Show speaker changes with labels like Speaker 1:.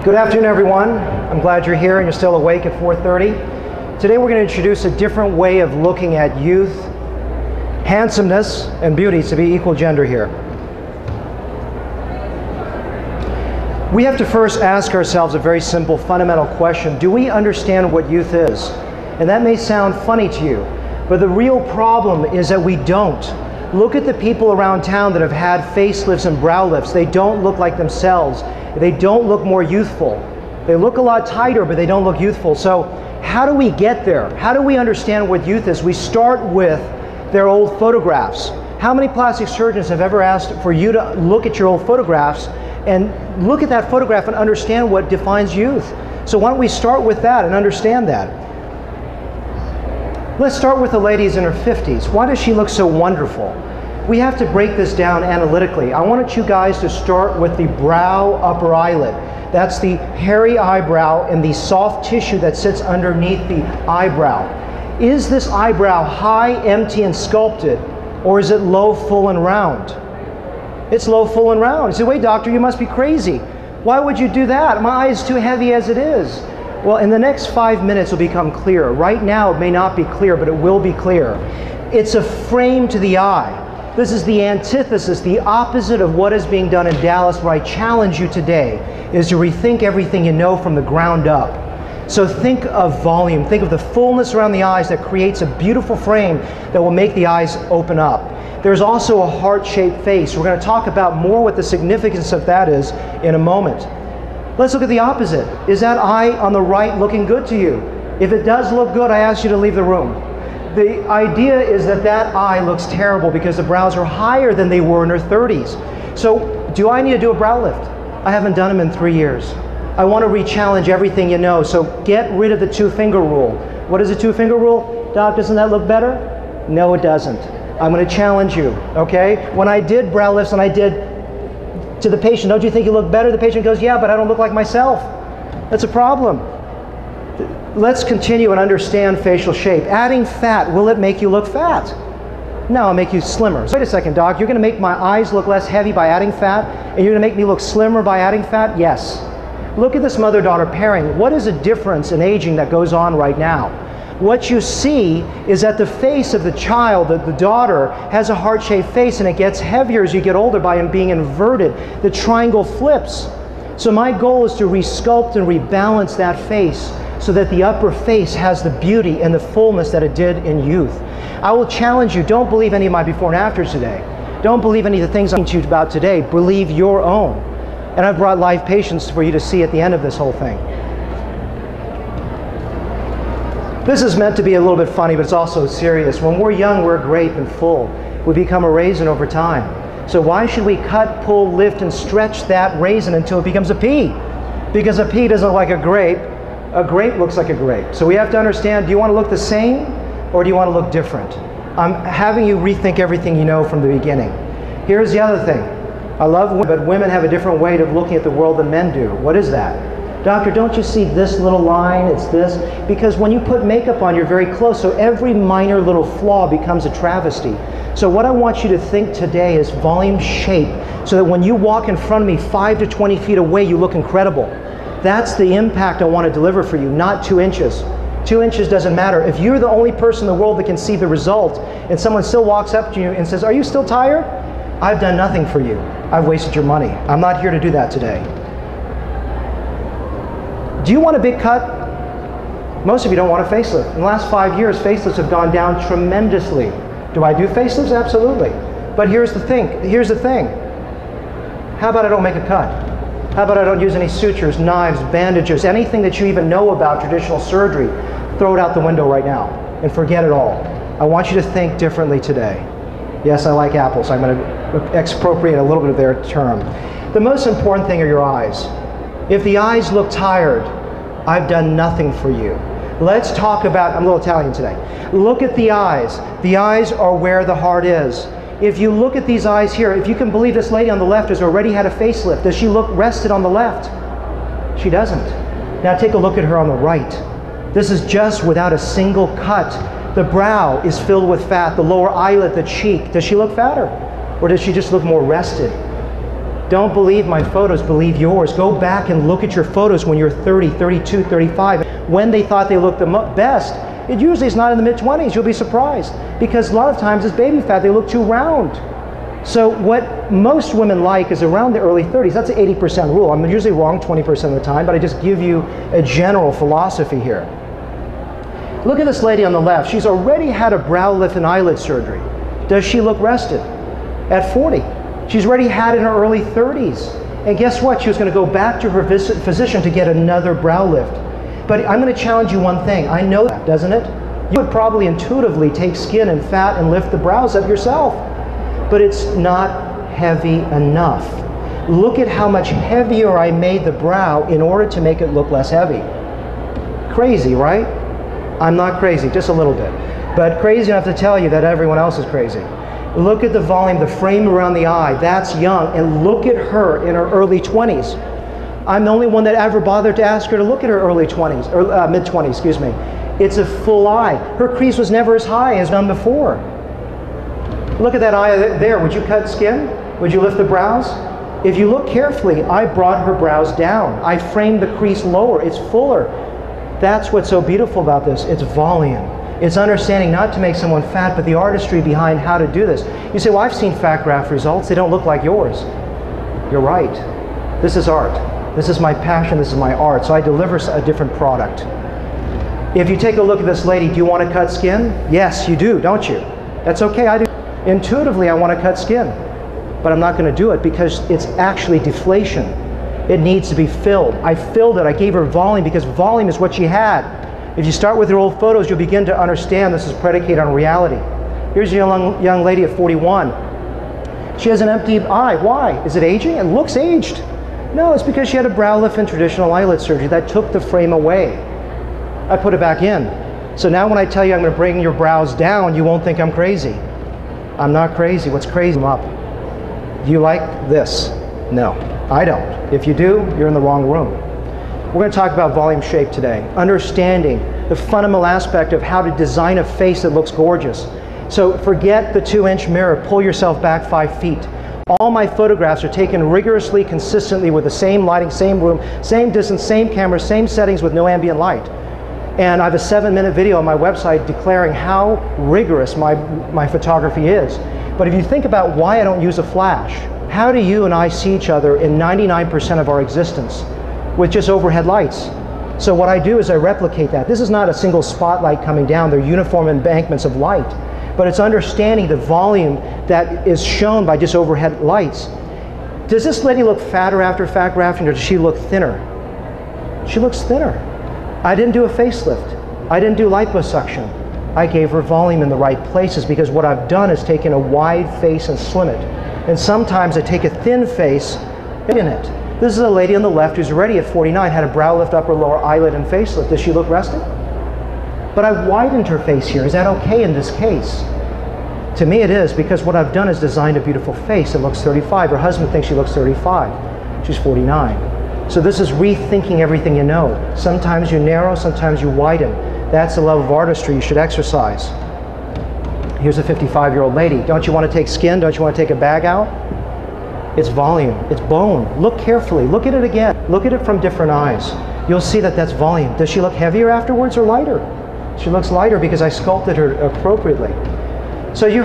Speaker 1: Good afternoon, everyone. I'm glad you're here and you're still awake at 4:30. Today we're going to introduce a different way of looking at youth, handsomeness, and beauty to be equal gender here. We have to first ask ourselves a very simple, fundamental question. Do we understand what youth is? And that may sound funny to you, but the real problem is that we don't. Look at the people around town that have had facelifts and brow lifts. They don't look like themselves. They don't look more youthful. They look a lot tighter, but they don't look youthful. So how do we get there? How do we understand what youth is? We start with their old photographs. How many plastic surgeons have ever asked for you to look at your old photographs and look at that photograph and understand what defines youth? So why don't we start with that and understand that? Let's start with the ladies in her 50s. Why does she look so wonderful? We have to break this down analytically. I want you guys to start with the brow upper eyelid. That's the hairy eyebrow and the soft tissue that sits underneath the eyebrow. Is this eyebrow high, empty, and sculpted, or is it low, full, and round? It's low, full, and round. You say, wait, doctor, you must be crazy. Why would you do that? My eye is too heavy as it is. Well, in the next 5 minutes it'll become clear. Right now it may not be clear, but it will be clear. It's a frame to the eye. This is the antithesis, the opposite of what is being done in Dallas, where I challenge you today, is to rethink everything you know from the ground up. So think of volume, think of the fullness around the eyes that creates a beautiful frame that will make the eyes open up. There's also a heart-shaped face. We're going to talk about more what the significance of that is in a moment. Let's look at the opposite. Is that eye on the right looking good to you? If it does look good, I ask you to leave the room. The idea is that that eye looks terrible because the brows are higher than they were in her 30s. So do I need to do a brow lift? I haven't done them in 3 years. I want to re-challenge everything you know, so get rid of the two-finger rule. What is the two-finger rule? Doc, doesn't that look better? No, it doesn't. I'm going to challenge you, okay? When I did brow lifts and I did to the patient, don't you think you look better? The patient goes, yeah, but I don't look like myself. That's a problem. Let's continue and understand facial shape. Adding fat, will it make you look fat? No, it'll make you slimmer. So wait a second, doc, you're going to make my eyes look less heavy by adding fat, and you're going to make me look slimmer by adding fat? Yes. Look at this mother-daughter pairing. What is the difference in aging that goes on right now? What you see is that the face of the child, the daughter, has a heart-shaped face, and it gets heavier as you get older by being inverted. The triangle flips. So my goal is to resculpt and rebalance that face so that the upper face has the beauty and the fullness that it did in youth. I will challenge you, don't believe any of my before and afters today. Don't believe any of the things I'm teaching you about today. Believe your own. And I've brought live patients for you to see at the end of this whole thing. This is meant to be a little bit funny, but it's also serious. When we're young, we're a grape and full. We become a raisin over time. So why should we cut, pull, lift, and stretch that raisin until it becomes a pea? Because a pea doesn't look like a grape. A grape looks like a grape. So we have to understand, do you want to look the same or do you want to look different? I'm having you rethink everything you know from the beginning. Here's the other thing. I love women, but women have a different way of looking at the world than men do. What is that? Doctor, don't you see this little line? It's this. Because when you put makeup on, you're very close, so every minor little flaw becomes a travesty. So what I want you to think today is volume, shape, so that when you walk in front of me 5 to 20 feet away, you look incredible. That's the impact I want to deliver for you, not 2 inches. 2 inches doesn't matter. If you're the only person in the world that can see the result, and someone still walks up to you and says, are you still tired? I've done nothing for you. I've wasted your money. I'm not here to do that today. Do you want a big cut? Most of you don't want a facelift. In the last 5 years, facelifts have gone down tremendously. Do I do facelifts? Absolutely. But here's the thing. How about I don't make a cut? How about I don't use any sutures, knives, bandages, anything that you even know about traditional surgery? Throw it out the window right now and forget it all. I want you to think differently today. Yes, I like apples. I'm going to expropriate a little bit of their term. The most important thing are your eyes. If the eyes look tired, I've done nothing for you. Let's talk about, I'm a little Italian today. Look at the eyes. The eyes are where the heart is. If you look at these eyes here, if you can believe this lady on the left has already had a facelift, does she look rested on the left? She doesn't. Now take a look at her on the right. This is just without a single cut. The brow is filled with fat, the lower eyelid, the cheek. Does she look fatter? Or does she just look more rested? Don't believe my photos, believe yours. Go back and look at your photos when you're 30, 32, 35. When they thought they looked the best, it usually is not in the mid-20s. You'll be surprised. Because a lot of times it's baby fat, they look too round. So what most women like is around the early 30s. That's an 80% rule. I'm usually wrong 20% of the time, but I just give you a general philosophy here. Look at this lady on the left. She's already had a brow lift and eyelid surgery. Does she look rested? At 40. She's already had it in her early 30s. And guess what? She was going to go back to her physician to get another brow lift. But I'm going to challenge you one thing. I know that, doesn't it? You would probably intuitively take skin and fat and lift the brows up yourself. But it's not heavy enough. Look at how much heavier I made the brow in order to make it look less heavy. Crazy, right? I'm not crazy, just a little bit. But crazy enough to tell you that everyone else is crazy. Look at the volume, the frame around the eye, that's young. And look at her in her early 20s. I'm the only one that ever bothered to ask her to look at her early 20s, or mid-20s, excuse me. It's a full eye. Her crease was never as high as done before. Look at that eye there. Would you cut skin? Would you lift the brows? If you look carefully, I brought her brows down. I framed the crease lower. It's fuller. That's what's so beautiful about this. It's volume. It's understanding not to make someone fat, but the artistry behind how to do this. You say, well, I've seen fat graft results. They don't look like yours. You're right. This is art. This is my passion. This is my art. So I deliver a different product. If you take a look at this lady, do you want to cut skin? Yes, you do, don't you? That's okay, I do. Intuitively, I want to cut skin, but I'm not going to do it because it's actually deflation. It needs to be filled. I filled it. I gave her volume because volume is what she had. If you start with your old photos, you'll begin to understand this is predicated on reality. Here's a young lady at 41. She has an empty eye. Why? Is it aging? It looks aged. No, it's because she had a brow lift and traditional eyelid surgery that took the frame away. I put it back in. So now when I tell you I'm going to bring your brows down, you won't think I'm crazy. I'm not crazy. What's crazy? I'm up. Do you like this? No, I don't. If you do, you're in the wrong room. We're going to talk about volume shape today. Understanding the fundamental aspect of how to design a face that looks gorgeous. So forget the 2-inch mirror. Pull yourself back 5 feet. All my photographs are taken rigorously, consistently with the same lighting, same room, same distance, same camera, same settings with no ambient light. And I have a 7-minute video on my website declaring how rigorous my photography is. But if you think about why I don't use a flash, how do you and I see each other in 99% of our existence with just overhead lights? So what I do is I replicate that. This is not a single spotlight coming down. They're uniform embankments of light. But it's understanding the volume that is shown by just overhead lights. Does this lady look fatter after fat grafting, or does she look thinner? She looks thinner. I didn't do a facelift. I didn't do liposuction. I gave her volume in the right places because what I've done is taken a wide face and slim it. And sometimes I take a thin face in it. This is a lady on the left who's already at 49, had a brow lift, upper lower eyelid, and facelift. Does she look rested? But I've widened her face here. Is that okay in this case? To me it is, because what I've done is designed a beautiful face that looks 35. Her husband thinks she looks 35. She's 49. So this is rethinking everything you know. Sometimes you narrow, sometimes you widen. That's the level of artistry you should exercise. Here's a 55-year-old lady. Don't you want to take skin? Don't you want to take a bag out? It's volume. It's bone. Look carefully. Look at it again. Look at it from different eyes. You'll see that that's volume. Does she look heavier afterwards or lighter? She looks lighter because I sculpted her appropriately. So you